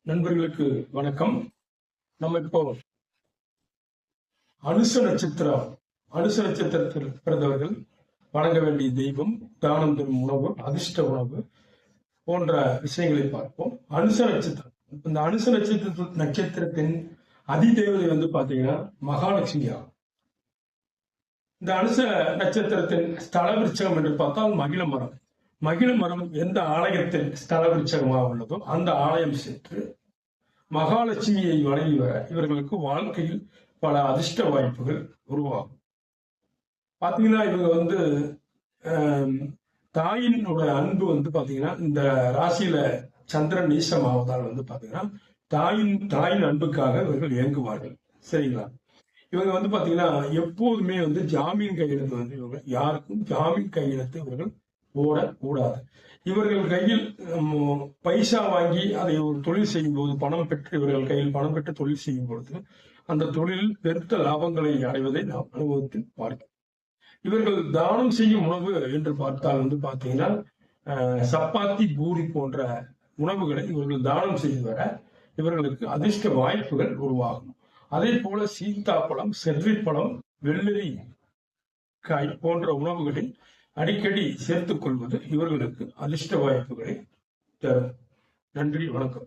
நண்பர்களுக்கு வணக்கம். நம்ம இப்போ அனுச நட்சத்திரத்தில் பிறந்தவர்கள் வணங்க வேண்டிய தெய்வம், தானம் தரும் உணவு, அதிர்ஷ்ட உணவு போன்ற விஷயங்களை பார்ப்போம். அனுச நட்சத்திரம், இந்த அனுச நட்சத்திரத்தின் அதிதேவதை பாத்தீங்கன்னா மகாலட்சுமி ஆகும். இந்த அனுச நட்சத்திரத்தின் ஸ்தல விருட்சகம் என்று பார்த்தால் மகிழ மரம். மகிழ மரம் எந்த ஆலயத்தில் ஸ்தல விருட்சகமாக உள்ளதோ அந்த ஆலயம் சென்று மகாலட்சுமியை வணங்கி வர இவர்களுக்கு வாழ்க்கையில் பல அதிர்ஷ்ட வாய்ப்புகள் உருவாகும். பாத்தீங்கன்னா இவங்க தாயினோட அன்பு பாத்தீங்கன்னா இந்த ராசியில சந்திரன் நீசமாவதால் பாத்தீங்கன்னா தாயின் அன்புக்காக இவர்கள் இயங்குவார்கள். சரிங்களா? இவங்க பாத்தீங்கன்னா எப்போதுமே ஜாமீன் கையெழுத்து இவங்க யாருக்கும் ஜாமீன் கையெழுத்து இவர்கள் போடக்கூடாது. இவர்கள் கையில் பைசா வாங்கி அதை ஒரு தொழில் செய்யும் போது பணம் பெற்று இவர்கள் கையில் பணம் பெற்று தொழில் செய்யும் பொழுது அந்த தொழிலில் பெருத்த லாபங்களை அடைவதை நாம் அனுபவத்தில் பார்க்கிறோம். இவர்கள் தானம் செய்யும் உணவு என்று பார்த்தால் பாத்தீங்கன்னா சப்பாத்தி, பூரி போன்ற உணவுகளை இவர்கள் தானம் செய்து வர இவர்களுக்கு அதிர்ஷ்ட வாய்ப்புகள் உருவாகும். அதே போல சீத்தாப்பழம், செர்ரிப்பழம், வெள்ளரி காய் போன்ற உணவுகளில் அடிக்கடி சேர்த்துக் கொள்வது இவர்களுக்கு அதிர்ஷ்ட வாய்ப்புகளை தரும். நன்றி, வணக்கம்.